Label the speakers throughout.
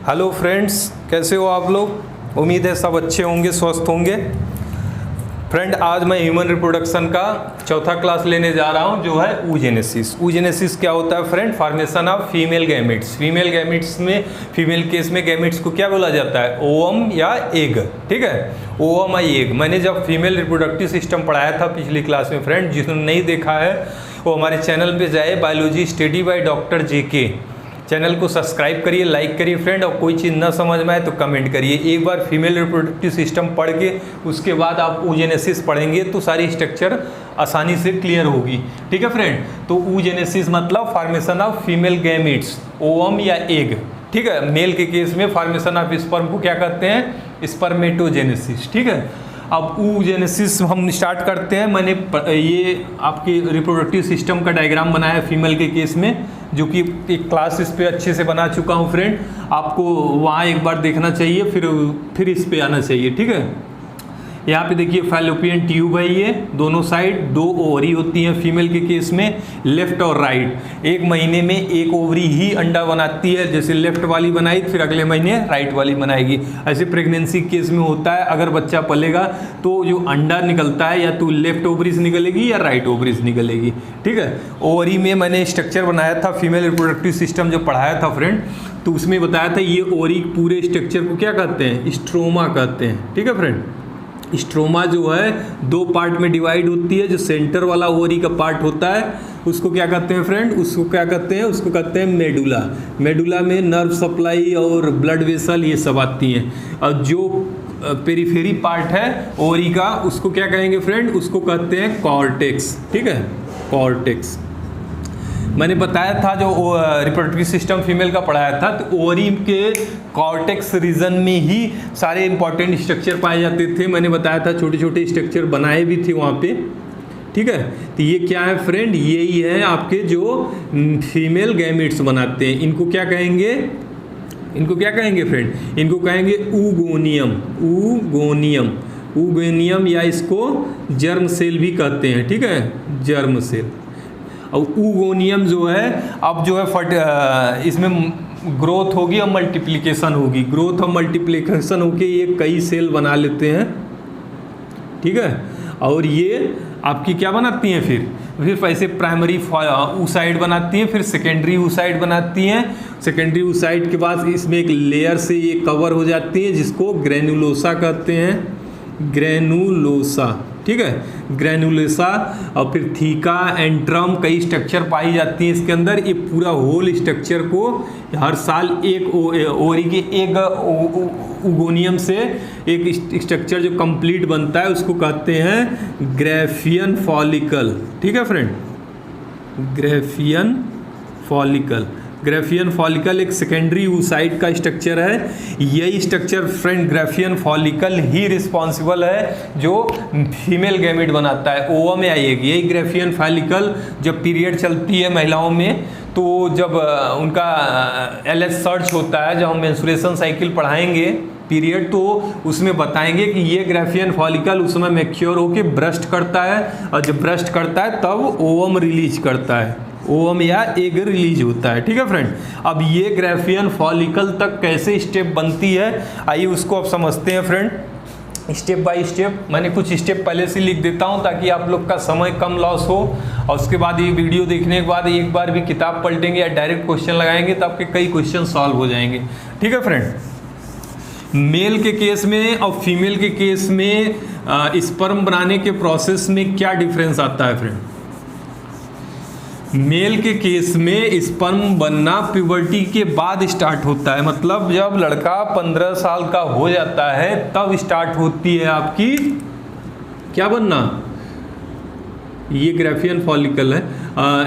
Speaker 1: Hello friends, कैसे हो आप लोग। उम्मीद है सब अच्छे होंगे, स्वस्थ होंगे। फ्रेंड, आज मैं ह्यूमन रिप्रोडक्शन का चौथा क्लास लेने जा रहा हूं, जो है oogenesis। oogenesis क्या होता है friend? Formation of female gametes. Female gametes में, फीमेल केस में गैमेट्स को क्या बोला जाता है? ओवम या एग। ठीक है, ओवम या एग। मैंने जब फीमेल रिप्रोडक्टिव सिस्टम पढ़ाया था पिछली क्लास में, फ्रेंड जिसने नहीं देखा है वो हमारे चैनल पे जाए, biology study by doctor JK। Channel को सब्सक्राइब करिए, लाइक करिए फ्रेंड, और कोई चीज़ ना समझ में आए तो कमेंट करिए। एक बार फीमेल रिप्रोडक्टिव सिस्टम पढ़ के उसके बाद आप oogenesis पढ़ेंगे तो सारी स्ट्रक्चर आसानी से क्लियर होगी। ठीक है फ्रेंड, तो oogenesis मतलब formation of female gametes, ovum या एग। ठीक है, मेल के केस में फॉर्मेशन ऑफ स्पर्म को क्या कहते हैं? स्पर्मेटोजेनेसिस। ठीक है, अब oogenesis हम स्टार्ट करते हैं। मैंने ये आपके रिप्रोडक्टिव सिस्टम का डायग्राम बनाया है फीमेल के केस में, जो कि एक क्लास इस पे अच्छे से बना चुका हूँ फ्रेंड। आपको वहाँ एक बार देखना चाहिए, फिर इस पे आना चाहिए। ठीक है, यहाँ पे देखिए फैलोपियन ट्यूब है, ये दोनों साइड 2 ओवरी होती हैं फीमेल के केस में, लेफ्ट और राइट। एक महीने में एक ओवरी ही अंडा बनाती है, जैसे लेफ्ट वाली बनाई फिर अगले महीने राइट वाली बनाएगी। ऐसे प्रेगनेंसी केस में होता है, अगर बच्चा पलेगा तो जो अंडा निकलता है या तो लेफ्ट ओवरी से निकलेगी या राइट ओवरी से निकलेगी। ठीक है, ओवरी में मैंने स्ट्रक्चर बनाया था, फीमेल रिप्रोडक्टिव सिस्टम जो पढ़ाया था फ्रेंड, तो उसमें बताया था ये ओवरी पूरे स्ट्रक्चर को क्या कहते हैं? स्ट्रोमा कहते हैं। ठीक है फ्रेंड, स्ट्रोमा जो है 2 पार्ट में डिवाइड होती है। जो सेंटर वाला ओवरी का पार्ट होता है उसको क्या कहते हैं फ्रेंड? उसको क्या कहते हैं? उसको कहते हैं मेडुला। मेडुला में नर्व सप्लाई और ब्लड वेसल ये सब आती हैं। और जो पेरिफेरी पार्ट है ओवरी का, उसको क्या कहेंगे फ्रेंड? उसको कहते हैं कॉर्टेक्स। ठीक है, कॉर्टेक्स। मैंने बताया था जो रिप्रोडक्टिव सिस्टम फीमेल का पढ़ाया था, तो ओवरी के कॉर्टेक्स रीजन में ही सारे इंपॉर्टेंट स्ट्रक्चर पाए जाते थे। मैंने बताया था छोटे छोटे स्ट्रक्चर बनाए भी थे वहाँ पे। ठीक है, तो ये क्या है फ्रेंड? यही है आपके जो फीमेल गैमेट्स बनाते हैं। इनको क्या कहेंगे? इनको क्या कहेंगे फ्रेंड? इनको कहेंगे oogoneum। oogoneum, oogoneum या इसको जर्म सेल भी कहते हैं। ठीक है, जर्म सेल। और oogoneum जो है, अब जो है इसमें ग्रोथ होगी और मल्टीप्लिकेशन होगी। ग्रोथ और मल्टीप्लिकेशन होके ये कई सेल बना लेते हैं। ठीक है, और ये आपकी क्या बनाती हैं? फिर ऐसे प्राइमरी oocyte बनाती हैं, फिर सेकेंडरी oocyte बनाती हैं। सेकेंडरी oocyte के बाद इसमें एक लेयर से ये कवर हो जाती है, जिसको ग्रेनुलोसा कहते हैं। ग्रेनुलोसा। ठीक है, ग्रेनुलोसा। और फिर थीका, एंट्रम, कई स्ट्रक्चर पाई जाती हैं इसके अंदर। ये पूरा होल स्ट्रक्चर को हर साल एक ओवरी के एक oogoneum से एक स्ट्रक्चर जो कंप्लीट बनता है उसको कहते हैं ग्राफियन फॉलिकल। ठीक है friend, Graafian follicle. Graafian follicle एक सेकेंडरी oocyte का स्ट्रक्चर है। यही स्ट्रक्चर फ्रेंड, ग्राफियन फॉलिकल ही रिस्पॉन्सिबल है जो फीमेल गैमेट बनाता है, ओवम या एग। यही ग्राफियन फॉलिकल जब पीरियड चलती है महिलाओं में, तो जब उनका LH सर्च होता है, जब हम मेंस्ट्रुएशन साइकिल पढ़ाएंगे पीरियड, तो उसमें बताएंगे कि ये ग्राफियन फॉलिकल उस समय मैच्योर होकर ब्रस्ट करता है, और जब ब्रस्ट करता है तब ओवम रिलीज करता है, ओवम या एग रिलीज होता है। ठीक है फ्रेंड, अब ये ग्राफियन फॉलिकल तक कैसे स्टेप बनती है, आइए उसको अब समझते हैं फ्रेंड, स्टेप बाय स्टेप। मैंने कुछ स्टेप पहले से लिख देता हूं ताकि आप लोग का समय कम लॉस हो, और उसके बाद ये वीडियो देखने के बाद एक बार भी किताब पलटेंगे या डायरेक्ट क्वेश्चन लगाएंगे तो आपके कई क्वेश्चन सॉल्व हो जाएंगे। ठीक है फ्रेंड, मेल के केस में और फीमेल के केस में स्पर्म बनाने के प्रोसेस में क्या डिफरेंस आता है फ्रेंड? मेल के केस में स्पर्म बनना प्यूबर्टी के बाद स्टार्ट होता है, मतलब जब लड़का 15 साल का हो जाता है तब स्टार्ट होती है आपकी क्या बनना? ये ग्राफियन फॉलिकल है।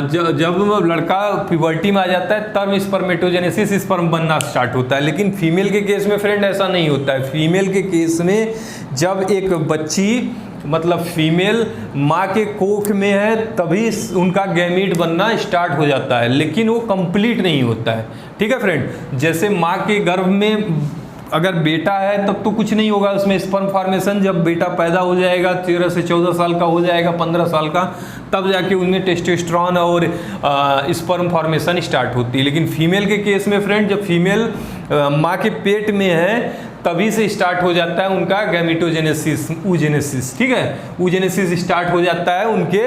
Speaker 1: जब लड़का प्यूबर्टी में आ जाता है तब स्पर्मेटोजेनेसिस, स्पर्म बनना स्टार्ट होता है। लेकिन फीमेल के केस में फ्रेंड ऐसा नहीं होता है। फीमेल के केस में जब एक बच्ची, मतलब फीमेल माँ के कोख में है, तभी उनका गैमीट बनना स्टार्ट हो जाता है, लेकिन वो कंप्लीट नहीं होता है। ठीक है फ्रेंड, जैसे माँ के गर्भ में अगर बेटा है तब तो कुछ नहीं होगा उसमें स्पर्म फॉर्मेशन। जब बेटा पैदा हो जाएगा 13 से 14 साल का हो जाएगा, 15 साल का, तब जाके उनमें टेस्टोस्टेरोन और स्पर्म फॉर्मेशन स्टार्ट होती है। लेकिन फीमेल के केस में फ्रेंड, जब फीमेल माँ के पेट में है तभी से स्टार्ट हो जाता है उनका गैमेटोजेनेसिस, oogenesis, ठीक है। oogenesis स्टार्ट हो जाता है उनके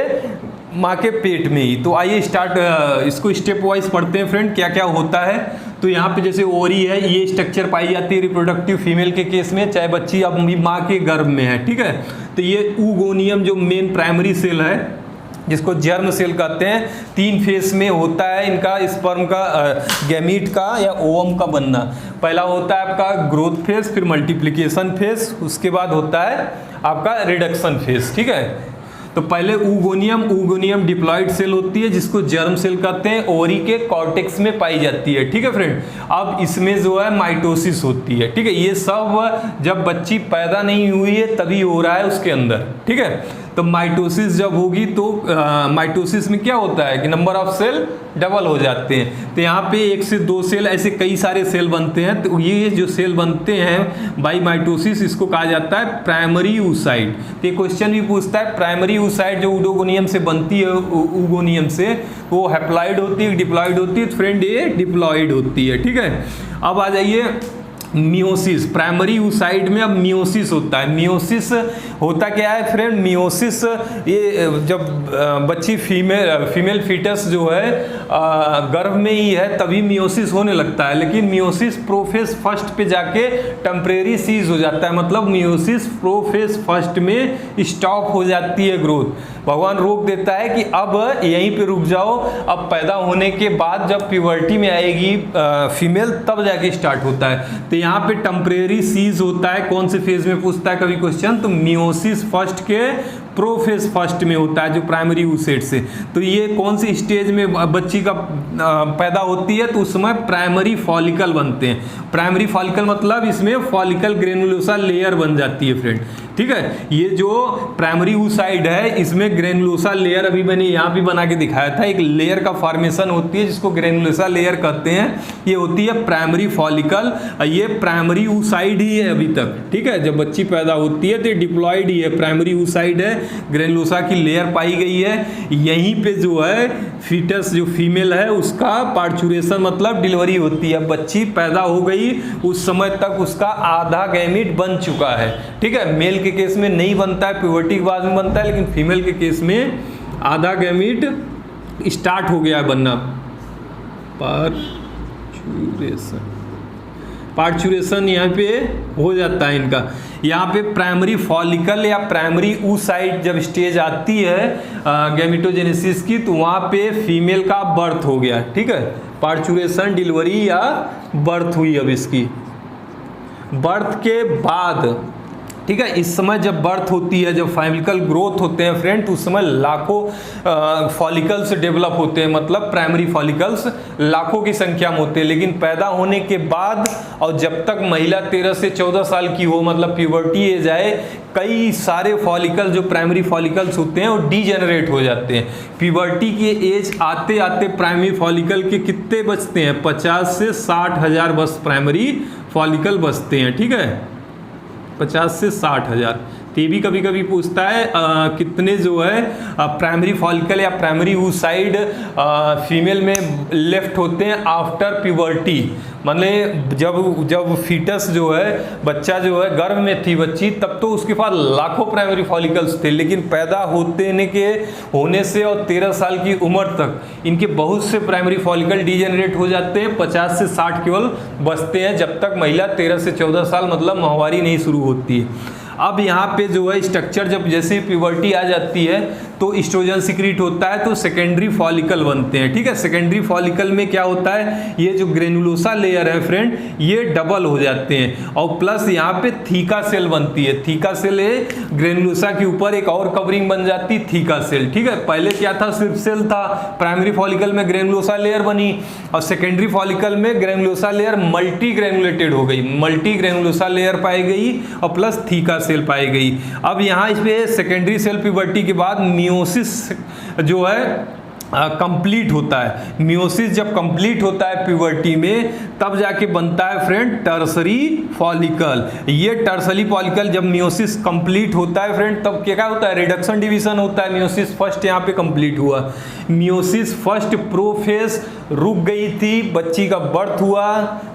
Speaker 1: माँ के पेट में ही। तो आइए इसको स्टेप वाइज पढ़ते हैं फ्रेंड, क्या क्या होता है। तो यहाँ पे जैसे ओरी है, ये स्ट्रक्चर पाई जाती है रिप्रोडक्टिव फीमेल के केस में, चाहे बच्ची अब माँ के गर्भ में है, ठीक है। तो ये oogoनियम जो मेन प्राइमरी सेल है, जिसको जर्म सेल कहते हैं, 3 फेस में होता है इनका स्पर्म का, गैमीट का या ओवम का बनना। पहला होता है आपका ग्रोथ फेज, फिर मल्टीप्लिकेशन फेज, उसके बाद होता है आपका रिडक्शन फेज, ठीक है। तो पहले oogoनियम डिप्लॉइड सेल होती है जिसको जर्म सेल कहते हैं, ओवरी के कॉर्टेक्स में पाई जाती है, ठीक है फ्रेंड। अब इसमें जो है माइटोसिस होती है, ठीक है। ये सब जब बच्ची पैदा नहीं हुई है तभी हो रहा है उसके अंदर, ठीक है। तो माइटोसिस जब होगी तो माइटोसिस में क्या होता है कि नंबर ऑफ सेल डबल हो जाते हैं। तो यहाँ पे 1 से 2 सेल, ऐसे कई सारे सेल बनते हैं। तो ये जो सेल बनते हैं बाई माइटोसिस, इसको कहा जाता है प्राइमरी oocyte। तो ये क्वेश्चन भी पूछता है, प्राइमरी oocyte जो oogoनियम से बनती है, oogoनियम से, वो हैप्लॉइड होती है, डिप्लॉइड होती है। तो फ्रेंड ये डिप्लॉइड होती है, ठीक है। अब आ जाइए मियोसिस, प्राइमरी oocyte में अब मियोसिस होता है। मियोसिस होता क्या है फ्रेंड, मियोसिस ये जब बच्ची फीमेल फीटस जो है गर्भ में ही है तभी मियोसिस होने लगता है, लेकिन मियोसिस प्रोफेज फर्स्ट पे जाके टेम्परेरी सीज हो जाता है, मतलब मियोसिस प्रोफेज फर्स्ट में स्टॉप हो जाती है ग्रोथ। भगवान रोक देता है कि अब यहीं पे रुक जाओ, अब पैदा होने के बाद जब प्यूबर्टी में आएगी फीमेल तब जाके स्टार्ट होता है। तो यहाँ पे टेम्परेरी सीज होता है, कौन से फेज में पूछता है कभी क्वेश्चन, तो मियोसिस फर्स्ट के प्रोफेज फर्स्ट में होता है जो प्राइमरी oocyte से। तो ये कौन सी स्टेज में बच्ची का पैदा होती है, तो उस समय प्राइमरी फॉलिकल बनते हैं। प्राइमरी फॉलिकल मतलब इसमें फॉलिकल ग्रेनुलोसा लेयर बन जाती है फ्रेंड, ठीक है। ये जो प्राइमरी oocyte है इसमें ग्रेनुलोसा लेयर, अभी मैंने यहाँ भी बना के दिखाया था, एक लेयर का फॉर्मेशन होती है जिसको ग्रेनुलोसा लेयर कहते हैं। ये होती है प्राइमरी फॉलिकल, ये प्राइमरी oocyte ही है अभी तक, ठीक है। जब बच्ची पैदा होती है तो डिप्लॉइड ही है, प्राइमरी oocyte है, ग्रेनुलोसा की लेयर पाई गई है। यहीं पे जो है फीटस जो फीमेल है उसका पार्चुरेशन मतलब डिलीवरी होती है। बच्ची पैदा हो गई, उस समय तक उसका आधा गैमीट बन चुका है, ठीक है। मेल के केस में नहीं बनता है, प्यूबर्टी के बाद में बनता है, लेकिन फीमेल के केस में आधा गैमीट स्टार्ट हो गया है बनना। पार्चुरेशन यहाँ पे हो जाता है इनका। यहाँ पे प्राइमरी फॉलिकल या प्राइमरी oocyte जब स्टेज आती है गैमेटोजेनेसिस की, तो वहाँ पे फीमेल का बर्थ हो गया, ठीक है। पार्चुरेशन डिलीवरी या बर्थ हुई अब इसकी। बर्थ के बाद, ठीक है, इस समय जब बर्थ होती है, जब फॉलिकल ग्रोथ होते हैं फ्रेंड, तो उस समय लाखों फॉलिकल्स डेवलप होते हैं, मतलब प्राइमरी फॉलिकल्स लाखों की संख्या में होते हैं। लेकिन पैदा होने के बाद और जब तक महिला 13 से 14 साल की हो, मतलब प्यूबर्टी एज आए, कई सारे फॉलिकल जो प्राइमरी फॉलिकल्स होते हैं वो डीजेनरेट हो जाते हैं। प्यूबर्टी के एज आते आते प्राइमरी फॉलिकल के कितने बचते हैं, 50 से 60 हज़ार बस प्राइमरी फॉलिकल बचते हैं, ठीक है। 50 से 60 हज़ार। तो ये भी कभी कभी पूछता है कितने जो है प्राइमरी फॉलिकल या प्राइमरी oocyte फीमेल में लेफ्ट होते हैं आफ्टर प्यूबर्टी, मतलब जब फीटस जो है, बच्चा जो है गर्भ में थी बच्ची, तब तो उसके पास लाखों प्राइमरी फॉलिकल्स थे, लेकिन पैदा होने से और 13 साल की उम्र तक इनके बहुत से प्राइमरी फॉलिकल डीजेनरेट हो जाते हैं, 50 से 60 केवल बचते हैं, जब तक महिला 13 से 14 साल मतलब माहवारी नहीं शुरू होती है। अब यहाँ पे जो है स्ट्रक्चर, जब जैसे प्यूबर्टी आ जाती है तो एस्ट्रोजन सिक्रीट होता है, तो सेकेंडरी फॉलिकल बनते हैं, ठीक है। सेकेंडरी फॉलिकल में क्या होता है, ये जो ग्रेनुलोसा लेयर है फ्रेंड, ये डबल हो जाते हैं, और प्लस यहाँ पे थीका सेल बनती है। थीका सेल है, ग्रेनुलोसा के ऊपर एक और कवरिंग बन जाती है, थीका सेल, ठीक है। पहले क्या था, सिर्फ सेल था। प्राइमरी फॉलिकल में ग्रेनुलोसा लेयर बनी, और सेकेंडरी फॉलिकल में ग्रेनुलोसा लेयर मल्टी ग्रेनुलेटेड हो गई, मल्टी ग्रेनुलोसा लेयर पाई गई और प्लस थीका सेल पाई गई। अब यहाँ इस पे सेकेंडरी सेल प्यूबर्टी के बाद मियोसिस जो है कंप्लीट होता है। मियोसिस जब कंप्लीट होता है प्यूबर्टी में, तब जाके बनता है फ्रेंड टर्सरी फॉलिकल। ये टर्सरी फॉलिकल जब मियोसिस कंप्लीट होता है फ्रेंड, तब क्या होता है, रिडक्शन डिवीजन होता है। मियोसिस फर्स्ट यहाँ पे कंप्लीट हुआ, मियोसिस फर्स्ट प्रोफेज रुक गई थी, बच्ची का बर्थ हुआ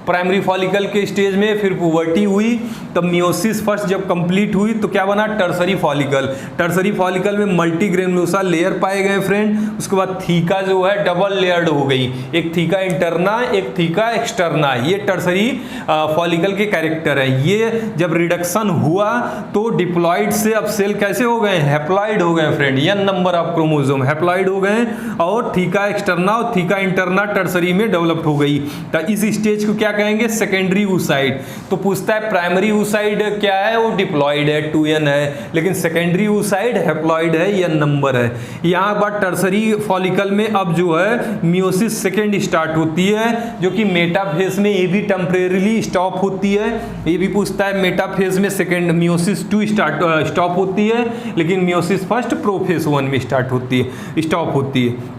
Speaker 1: प्राइमरी फॉलिकल के स्टेज में, फिर पुबर्टी हुई, तब मियोसिस फर्स्ट जब कंप्लीट हुई तो क्या बना, टर्सरी फॉलिकल। टर्सरी फॉलिकल में मल्टी ग्रेनुलोसा लेयर पाए गए फ्रेंड। उसके बाद थीका जो है डबल लेयर्ड हो गई, एक थीका इंटरना एक थीका एक्सटर्ना। ये टर्सरी फॉलिकल के कैरेक्टर है। ये जब रिडक्शन हुआ तो डिप्लॉइड से अब सेल कैसे हो गए, हैप्लॉइड हो गए friend, n number of chromosome haploid हो गए, और थीका एक्सटर्ना और थीका इंटरना टर्सरी में डेवलप हो गई। तो इस स्टेज को क्या कहेंगे, सेकेंडरी oocyte। तो पूछता है प्राइमरी oocyte क्या है, वो डिप्लॉइड है 2n है, लेकिन सेकेंडरी oocyte हैप्लॉइड है, n नंबर है। यहाँ बात टर्सरी फॉलिकल में अब जो है मियोसिस सेकेंड स्टार्ट होती है, जो कि मेटाफेज में ये भी टेम्परेरीली स्टॉप होती है। ये भी पूछता है मेटाफेज में सेकेंड मियोसिस 2 स्टॉप होती है, लेकिन मियोसिस फर्स्ट प्रोफेज 1 में स्टार्ट होती है, स्टॉप होती है।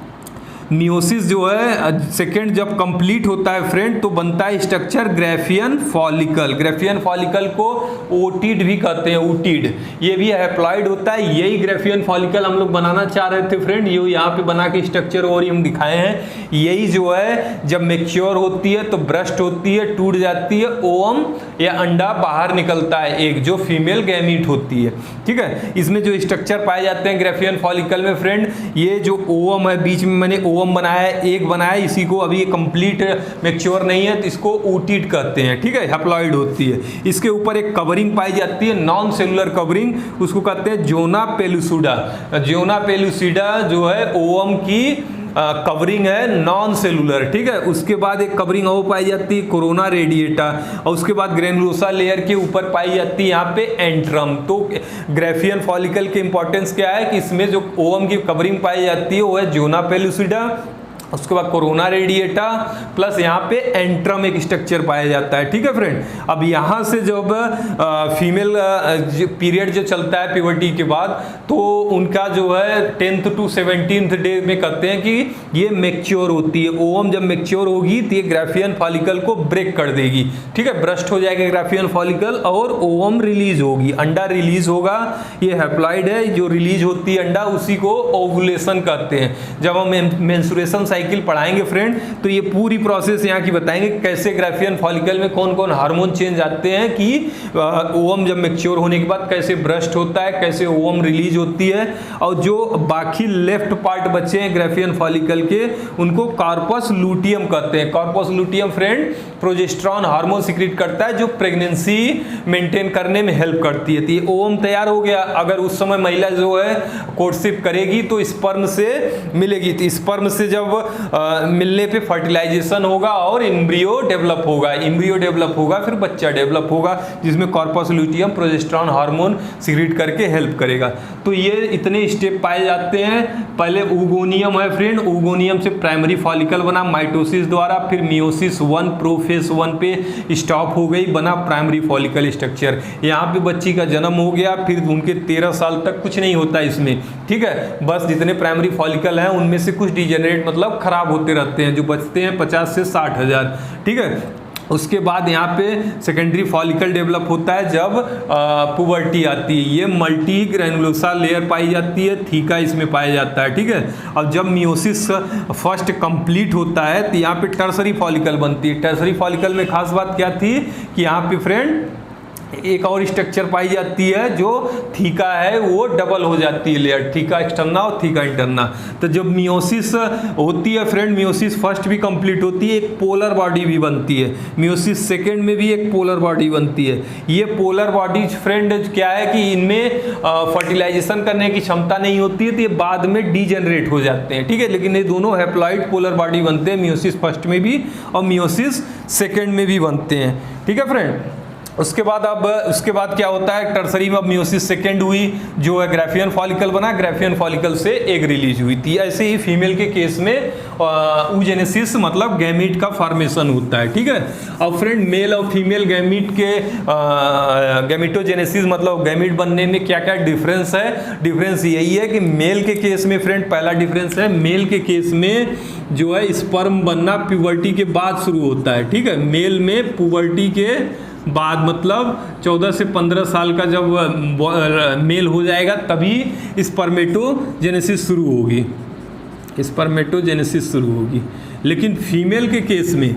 Speaker 1: मियोसिस जो है सेकेंड जब कंप्लीट होता है फ्रेंड, तो बनता है structure Graafian follicle. Graafian follicle को ओटिड भी कहते हैं, ओटिड। ये भी हैप्लॉइड होता है। यही ग्राफियन फॉलिकल हम लोग बनाना चाह रहे थे फ्रेंड, ये यहाँ पे बना के स्ट्रक्चर और हम दिखाए हैं। यही जो है जब मैच्योर होती है तो ब्रस्ट होती है, टूट जाती है, ओवम या अंडा बाहर निकलता है, एक जो फीमेल गैमीट होती है। ठीक है, इसमें जो स्ट्रक्चर पाए जाते हैं ग्राफियन फॉलिकल में फ्रेंड, ये जो ओवम है बीच में मैंने ओवम बनाया है, एक बनाया है, इसी को अभी कंप्लीट मैच्योर नहीं है तो इसको ओटिड कहते हैं। ठीक है, हैप्लॉइड होती है। इसके ऊपर एक कवरिंग पाई जाती है, नॉन सेलुलर कवरिंग, उसको कहते हैं जोना पेलुसिडा। जोना पेलुसिडा जो है ओवम की कवरिंग है, नॉन सेलुलर। ठीक है, उसके बाद एक कवरिंग और पाई जाती है कोरोना रेडिएटा, और उसके बाद ग्रेनुलोसा लेयर के ऊपर पाई जाती है यहाँ पे एंट्रम। तो ग्राफियन फॉलिकल के इंपॉर्टेंस क्या है कि इसमें जो ओवम की कवरिंग पाई जाती है वो है जोना पेलुसिडा, उसके बाद कोरोना रेडिएटा, प्लस यहाँ पे एंट्रम एक स्ट्रक्चर पाया जाता है। ठीक है फ्रेंड, अब यहाँ से जब फीमेल पीरियड जो चलता है प्यूबर्टी के बाद, तो उनका जो है 10th to 17th डे में कहते हैं कि ये मैच्योर होती है। ओवम जब मैच्योर होगी तो ये ग्राफियन फॉलिकल को ब्रेक कर देगी। ठीक है, ब्रस्ट हो जाएगा ग्राफियन फॉलिकल और ओवम रिलीज होगी, अंडा रिलीज होगा। ये हैप्लॉइड है, जो रिलीज होती है अंडा उसी को ओवुलेशन कहते हैं। जब हम मेंस्ट्रुएशन साइकिल पढ़ाएंगे फ्रेंड, तो ये पूरी प्रोसेस यहाँ की बताएंगे कैसे ग्राफियन फॉलिकल में कौन कौन हार्मोन चेंज आते हैं, कि ओवम जब मैच्योर होने के बाद कैसे ब्रस्ट होता है, कैसे ओवम रिलीज होती है, और जो बाकी लेफ्ट पार्ट बचे हैं ग्राफियन फॉलिकल के, उनको कॉर्पस लूटियम कहते हैं। Corpus luteum friend progesterone hormone secrete करता है, जो प्रेगनेंसी मेंटेन करने में हेल्प करती है। तो ये ओवम तैयार हो गया। अगर उस समय महिला जो है कोर्टशिप करेगी तो स्पर्म से मिलेगी, तो स्पर्म से जब मिलने पे फर्टिलाइजेशन होगा और एम्ब्रियो डेवलप होगा, एम्ब्रियो डेवलप होगा, फिर बच्चा डेवलप होगा, जिसमें corpus luteum progesterone hormone secrete करके हेल्प करेगा। तो ये इतने स्टेप पाए जाते हैं। पहले ऊगोनियम है फ्रेंड, ऊगोनियम से प्राइमरी फॉलिकल बना माइटोसिस द्वारा, फिर मियोसिस 1 प्रोफेज 1 पे स्टॉप हो गई, बना प्राइमरी फॉलिकल स्ट्रक्चर। यहाँ पे बच्ची का जन्म हो गया, फिर उनके 13 साल तक कुछ नहीं होता इसमें। ठीक है, बस जितने प्राइमरी फॉलिकल हैं उनमें से कुछ डिजेनरेट मतलब खराब होते रहते हैं, जो बचते हैं 50 से 60 हज़ार। ठीक है, उसके बाद यहाँ पे सेकेंडरी फॉलिकल डेवलप होता है जब पुबर्टी आती है। ये मल्टी ग्रेनुलोसा लेयर पाई जाती है, थीका इसमें पाया जाता है। ठीक है, अब जब मियोसिस फर्स्ट कंप्लीट होता है तो यहाँ पे टर्सरी फॉलिकल बनती है। टर्सरी फॉलिकल में खास बात क्या थी कि यहाँ पे फ्रेंड एक और स्ट्रक्चर पाई जाती है, जो थीका है वो डबल हो जाती है लेयर, थीका एक्सटर्ना और थीका इंटरना। तो जब मियोसिस होती है फ्रेंड, मियोसिस फर्स्ट भी कंप्लीट होती है, एक पोलर बॉडी भी बनती है। मियोसिस सेकेंड में भी एक पोलर बॉडी बनती है। ये पोलर बॉडी फ्रेंड क्या है कि इनमें फर्टिलाइजेशन करने की क्षमता नहीं होती है, तो ये बाद में डीजेनरेट हो जाते हैं। ठीक है, लेकिन ये दोनों हैप्लॉइड पोलर बॉडी बनते हैं, मियोसिस फर्स्ट में भी और मियोसिस सेकेंड में भी बनते हैं। ठीक है फ्रेंड, उसके बाद क्या होता है, टर्सरी में अब मियोसिस सेकेंड हुई, जो है ग्राफियन फॉलिकल बना, ग्राफियन फॉलिकल से एग रिलीज हुई थी। ऐसे ही फीमेल के केस में oogenesis मतलब गैमीट का फॉर्मेशन होता है। ठीक है, अब फ्रेंड मेल और फीमेल गैमीट के गैमिटोजेनेसिस मतलब गैमीट बनने में क्या क्या डिफरेंस है। डिफरेंस यही है कि मेल के केस में फ्रेंड पहला डिफरेंस है, मेल के केस में जो है स्पर्म बनना प्यूबर्टी के बाद शुरू होता है। ठीक है, मेल में प्यूबर्टी के बाद मतलब 14 से 15 साल का जब मेल हो जाएगा तभी स्पर्मेटोजेनेसिस शुरू होगी। स्पर्मेटोजेनेसिस शुरू होगी। लेकिन फीमेल के केस में